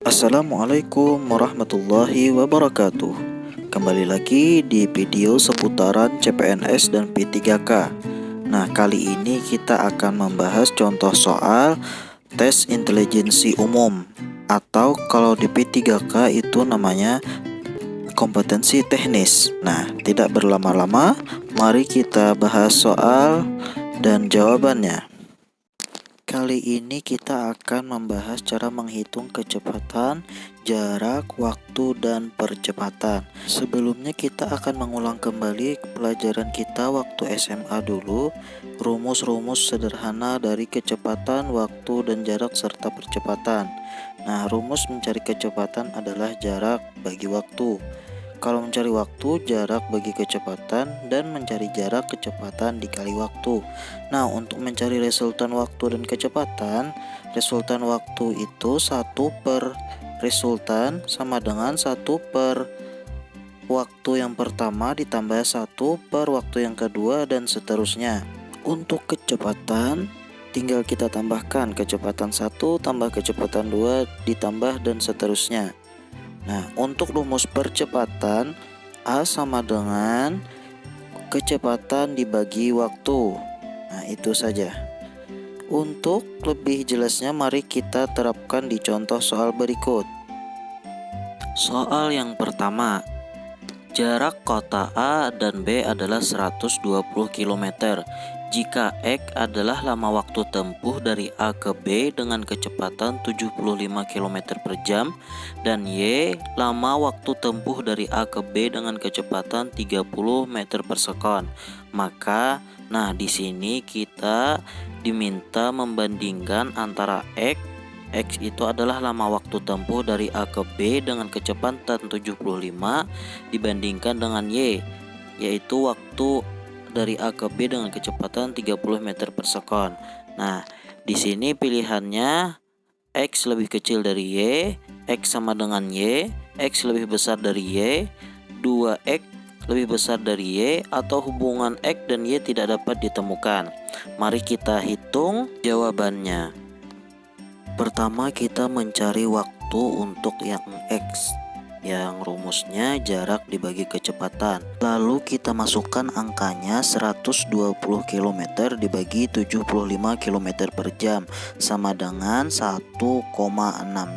Assalamualaikum warahmatullahi wabarakatuh. Kembali lagi di video seputaran CPNS dan P3K. Nah, kali ini kita akan membahas contoh soal tes intelijensi umum, atau kalau di P3K itu namanya kompetensi teknis. Nah, tidak berlama-lama, mari kita bahas soal dan jawabannya. Kali ini kita akan membahas cara menghitung kecepatan, jarak, waktu, dan percepatan. Sebelumnya kita akan mengulang kembali pelajaran kita waktu SMA dulu, rumus-rumus sederhana dari kecepatan, waktu, dan jarak serta percepatan. Nah, rumus mencari kecepatan adalah jarak bagi waktu. Kalau mencari waktu, jarak bagi kecepatan, dan mencari jarak kecepatan dikali waktu. Nah, untuk mencari resultan waktu dan kecepatan, resultan waktu itu 1 per resultan sama dengan 1 per waktu yang pertama ditambah 1 per waktu yang kedua, dan seterusnya. Untuk kecepatan, tinggal kita tambahkan kecepatan 1 tambah kecepatan 2 ditambah dan seterusnya. Nah, untuk rumus percepatan, A sama dengan kecepatan dibagi waktu. Nah, itu saja. Untuk lebih jelasnya, mari kita terapkan di contoh soal berikut. Soal yang pertama, jarak kota A dan B adalah 120 km. Jika X adalah lama waktu tempuh dari A ke B dengan kecepatan 75 km per jam dan Y lama waktu tempuh dari A ke B dengan kecepatan 30 meter per sekon, maka di sini kita diminta membandingkan antara X itu adalah lama waktu tempuh dari A ke B dengan kecepatan 75 dibandingkan dengan Y, yaitu waktu dari A ke B dengan kecepatan 30 meter per sekon. Nah, di sini pilihannya X lebih kecil dari Y, X sama dengan Y, X lebih besar dari Y, 2X lebih besar dari Y, atau hubungan X dan Y tidak dapat ditemukan. Mari kita hitung jawabannya. Pertama, kita mencari waktu untuk yang X, yang rumusnya jarak dibagi kecepatan. Lalu kita masukkan angkanya 120 km dibagi 75 km per jam sama dengan 1,6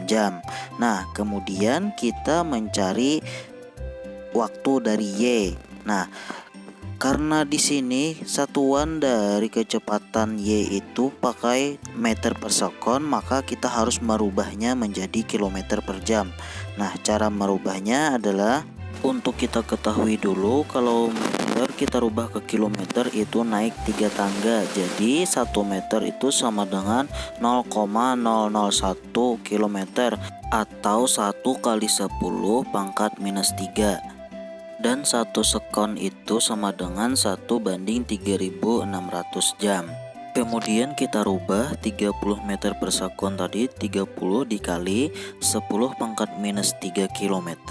jam. Nah, kemudian kita mencari waktu dari Y. Nah, karena di sini satuan dari kecepatan Y itu pakai meter per sekon, maka kita harus merubahnya menjadi kilometer per jam. Nah, cara merubahnya adalah untuk kita ketahui dulu, kalau meter kita rubah ke kilometer itu naik 3 tangga. Jadi 1 meter itu sama dengan 0,001 kilometer atau 1 kali 10 pangkat minus 3. Dan 1 sekon itu sama dengan 1/3600 jam. Kemudian kita rubah 30 meter per sekon tadi, 30 dikali 10 pangkat minus 3 km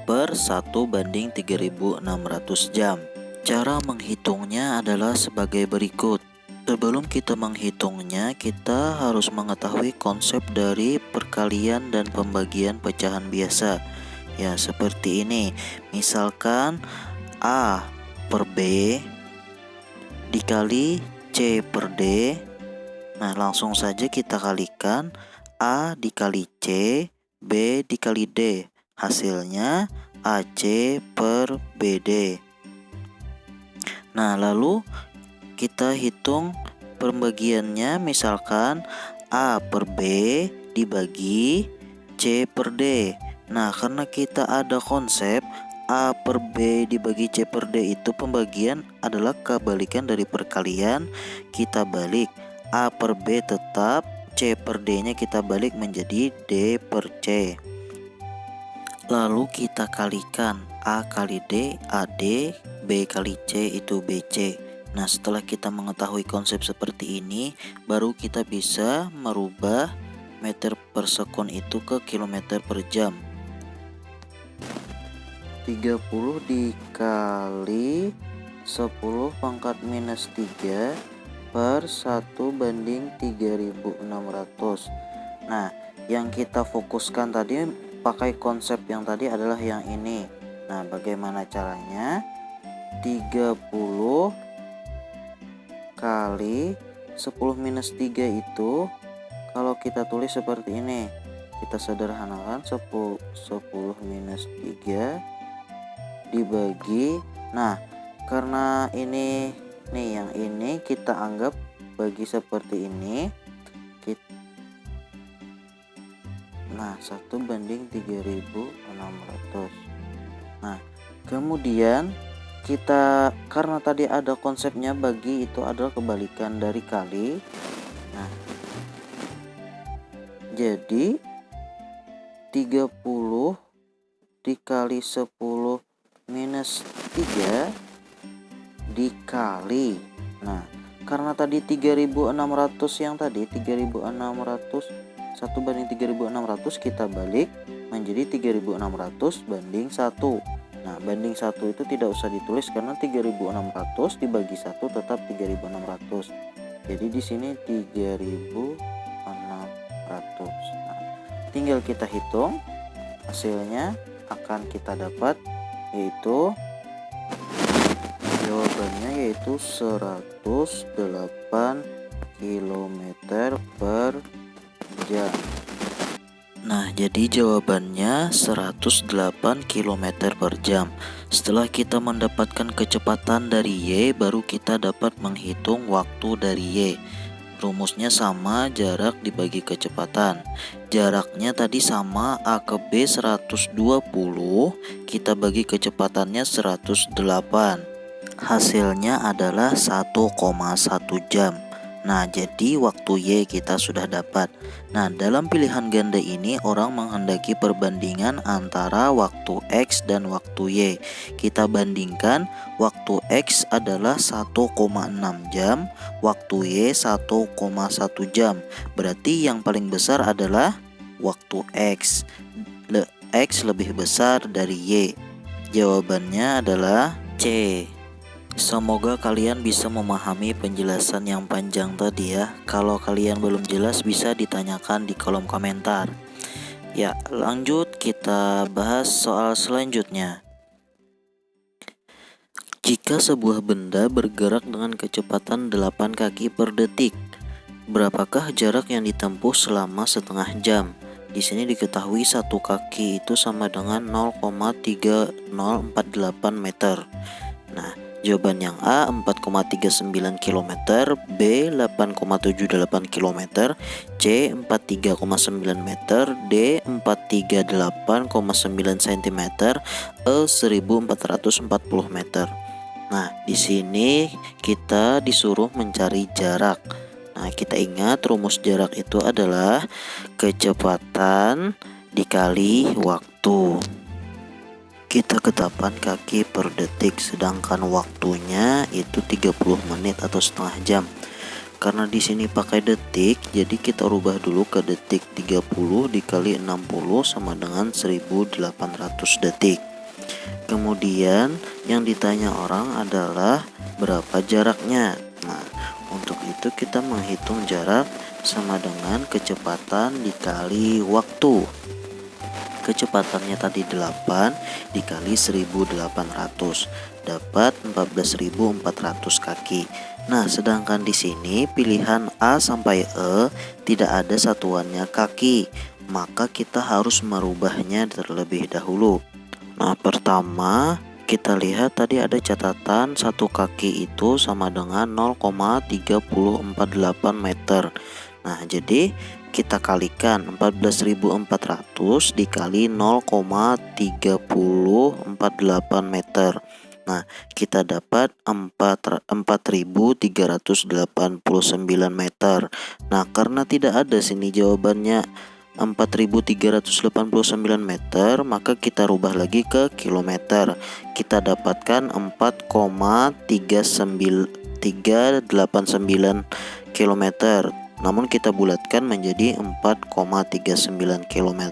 per 1/3600 jam. Cara menghitungnya adalah sebagai berikut. Sebelum kita menghitungnya, kita harus mengetahui konsep dari perkalian dan pembagian pecahan biasa. Ya, seperti ini. Misalkan A per B dikali C per D. Nah, langsung saja kita kalikan A dikali C, B dikali D. Hasilnya AC per BD. Nah, lalu kita hitung pembagiannya. Misalkan A per B dibagi C per D. Nah, karena kita ada konsep A per B dibagi C per D itu pembagian adalah kebalikan dari perkalian, kita balik. A per B tetap, C per D nya kita balik menjadi D per C. Lalu kita kalikan A kali D, AD, B kali C itu BC. Nah, setelah kita mengetahui konsep seperti ini, baru kita bisa merubah meter per sekon itu ke kilometer per jam. 30 dikali 10 pangkat minus 3 per 1/3600. Nah, yang kita fokuskan tadi pakai konsep yang tadi adalah yang ini. Nah, bagaimana caranya? 30 kali 10 minus 3 itu kalau kita tulis seperti ini, kita sederhanakan 10 minus 3 dibagi. Nah, karena ini nih, yang ini kita anggap bagi seperti ini. Nah, 1/3600. Nah, kemudian kita, karena tadi ada konsepnya bagi itu adalah kebalikan dari kali. Nah, jadi 30 dikali 10 minus 3 dikali. Nah, karena tadi 3600 yang tadi 3600 1/3600, kita balik menjadi 3600 banding 1. Nah, banding 1 itu tidak usah ditulis karena 3600 dibagi 1 tetap 3600. Jadi di sini 3600. Nah, tinggal kita hitung, hasilnya akan kita dapat yaitu jawabannya yaitu 108 km per jam. Nah, jadi jawabannya 108 km per jam. Setelah kita mendapatkan kecepatan dari Y, baru kita dapat menghitung waktu dari Y. Rumusnya sama, jarak dibagi kecepatan. Jaraknya tadi sama, A ke B 120, kita bagi kecepatannya 108. Hasilnya adalah 1,1 jam. Nah, jadi waktu Y kita sudah dapat. Nah, dalam pilihan ganda ini orang menghendaki perbandingan antara waktu X dan waktu Y. Kita bandingkan, waktu X adalah 1,6 jam, waktu Y 1,1 jam. Berarti yang paling besar adalah waktu X. X lebih besar dari Y. Jawabannya adalah C. Semoga kalian bisa memahami penjelasan yang panjang tadi ya. Kalau kalian belum jelas bisa ditanyakan di kolom komentar. Ya, lanjut kita bahas soal selanjutnya. Jika sebuah benda bergerak dengan kecepatan 8 kaki per detik, berapakah jarak yang ditempuh selama setengah jam? Di sini diketahui satu kaki itu sama dengan 0,3048 meter. Nah, jawaban yang A 4,39 km, B 8,78 km, C 43,9 meter, D 438,9 cm, E 1440 meter. Nah, di sini kita disuruh mencari jarak. Nah, kita ingat rumus jarak itu adalah kecepatan dikali waktu. Kita ke 8 kaki per detik, sedangkan waktunya itu 30 menit atau setengah jam. Karena di sini pakai detik, jadi kita rubah dulu ke detik. 30 dikali 60 sama dengan 1800 detik. Kemudian yang ditanya orang adalah berapa jaraknya. Nah, untuk itu kita menghitung jarak sama dengan kecepatan dikali waktu. Kecepatannya tadi 8 dikali 1800 dapat 14.400 kaki. Nah, sedangkan di sini pilihan A sampai E tidak ada satuannya kaki, maka kita harus merubahnya terlebih dahulu. Nah, pertama kita lihat tadi ada catatan satu kaki itu sama dengan 0,3048 meter. Nah, jadi kita kalikan 14.400 dikali 0,3048 meter. Nah, kita dapat 4.389 meter. Nah, karena tidak ada sini jawabannya 4.389 meter, maka kita rubah lagi ke kilometer. Kita dapatkan 4,389 kilometer. Namun kita bulatkan menjadi 4,39 km.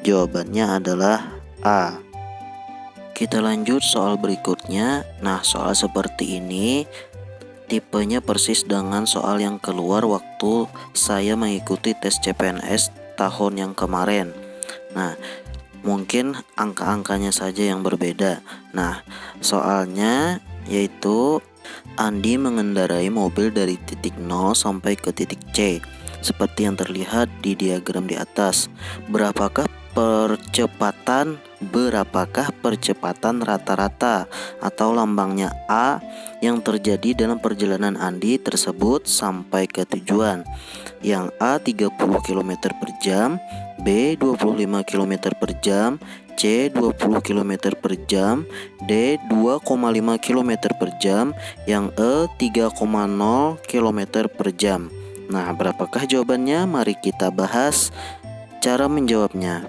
Jawabannya adalah A. Kita lanjut soal berikutnya. Nah, soal seperti ini tipenya persis dengan soal yang keluar waktu saya mengikuti tes CPNS tahun yang kemarin. Nah, mungkin angka-angkanya saja yang berbeda. Nah, soalnya yaitu Andi mengendarai mobil dari titik 0 sampai ke titik C, seperti yang terlihat di diagram di atas. Berapakah percepatan rata-rata atau lambangnya A yang terjadi dalam perjalanan Andi tersebut sampai ke tujuan? Yang A 30 km per jam, B 25 km per jam, C 20 km per jam, D 2,5 km per jam, yang E 3,0 km per jam. Nah, berapakah jawabannya? Mari kita bahas cara menjawabnya.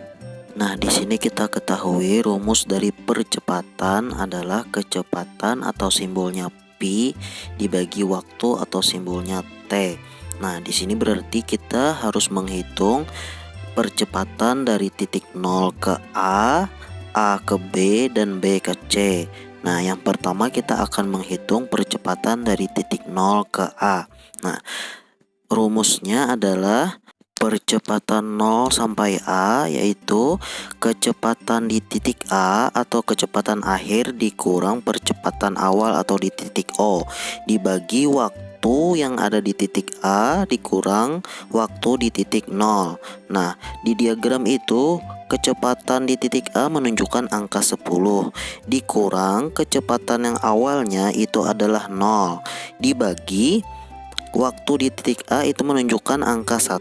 Nah, di sini kita ketahui rumus dari percepatan adalah kecepatan atau simbolnya P dibagi waktu atau simbolnya T. Nah, di sini berarti kita harus menghitung percepatan dari titik 0 ke A ke B, dan B ke C. Nah, yang pertama kita akan menghitung percepatan dari titik 0 ke A. Nah, rumusnya adalah percepatan 0 sampai A, yaitu kecepatan di titik A atau kecepatan akhir dikurang percepatan awal atau di titik O, dibagi waktu yang ada di titik A dikurang waktu di titik 0. Nah, di diagram itu kecepatan di titik A menunjukkan angka 10 dikurang kecepatan yang awalnya itu adalah 0 dibagi waktu di titik A itu menunjukkan angka 1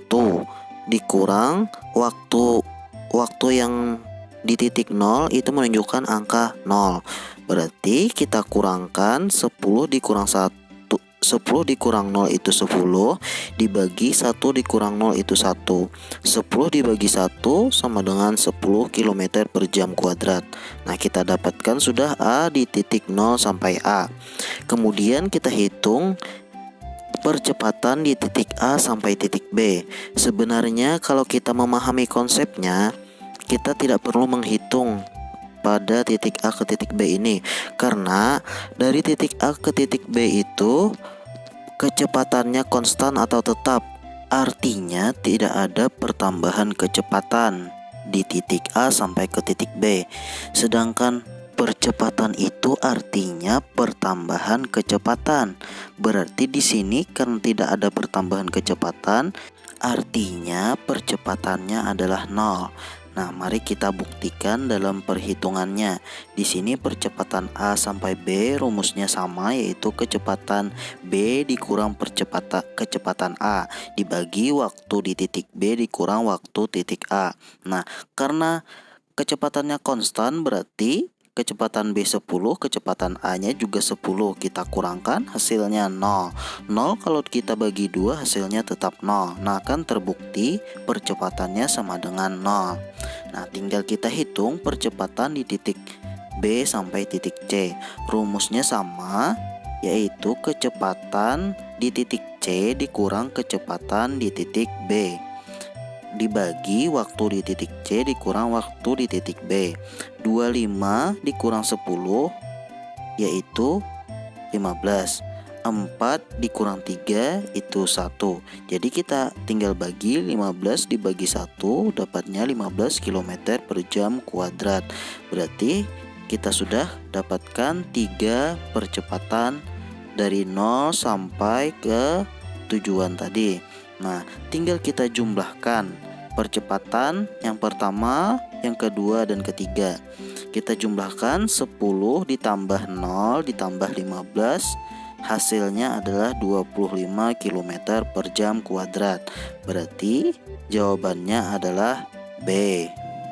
dikurang waktu yang di titik 0 itu menunjukkan angka 0. Berarti kita kurangkan 10 dikurang 10 dikurang 0 itu 10, dibagi 1 dikurang 0 itu 1. 10 dibagi 1 sama dengan 10 km per jam kuadrat. Nah, kita dapatkan sudah A di titik 0 sampai A. Kemudian kita hitung percepatan di titik A sampai titik B. Sebenarnya kalau kita memahami konsepnya, kita tidak perlu menghitung pada titik A ke titik B ini, karena dari titik A ke titik B itu kecepatannya konstan atau tetap. Artinya tidak ada pertambahan kecepatan di titik A sampai ke titik B. Sedangkan percepatan itu artinya pertambahan kecepatan. Berarti di sini karena tidak ada pertambahan kecepatan, artinya percepatannya adalah 0. Nah, mari kita buktikan dalam perhitungannya. Di sini percepatan A sampai B rumusnya sama, yaitu kecepatan B dikurang kecepatan A dibagi waktu di titik B dikurang waktu titik A. Nah, karena kecepatannya konstan berarti kecepatan B 10, kecepatan A-nya juga 10. Kita kurangkan hasilnya 0. 0 kalau kita bagi 2 hasilnya tetap 0. Nah, kan terbukti percepatannya sama dengan 0. Nah, tinggal kita hitung percepatan di titik B sampai titik C. Rumusnya sama, yaitu kecepatan di titik C dikurang kecepatan di titik B dibagi waktu di titik C dikurang waktu di titik B. 25 dikurang 10 yaitu 15. 4 dikurang 3 itu 1. Jadi kita tinggal bagi 15 dibagi 1, dapatnya 15 km per jam kuadrat. Berarti kita sudah dapatkan 3 percepatan dari 0 sampai ke tujuan tadi. Nah, tinggal kita jumlahkan percepatan yang pertama, yang kedua, dan ketiga. Kita jumlahkan 10 ditambah 0 ditambah 15, hasilnya adalah 25 km per jam kuadrat. Berarti jawabannya adalah B.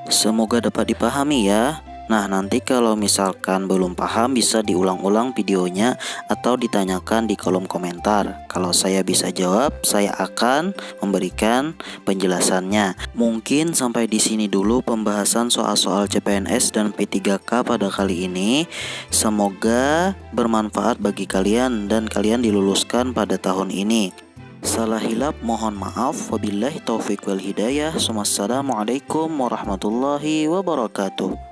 Semoga dapat dipahami ya. Nah, nanti kalau misalkan belum paham bisa diulang-ulang videonya atau ditanyakan di kolom komentar. Kalau saya bisa jawab, saya akan memberikan penjelasannya. Mungkin sampai di sini dulu pembahasan soal-soal CPNS dan P3K pada kali ini. Semoga bermanfaat bagi kalian dan kalian diluluskan pada tahun ini. Salah hilap mohon maaf. Wabillahi taufiq wal hidayah. Wassalamualaikum warahmatullahi wabarakatuh.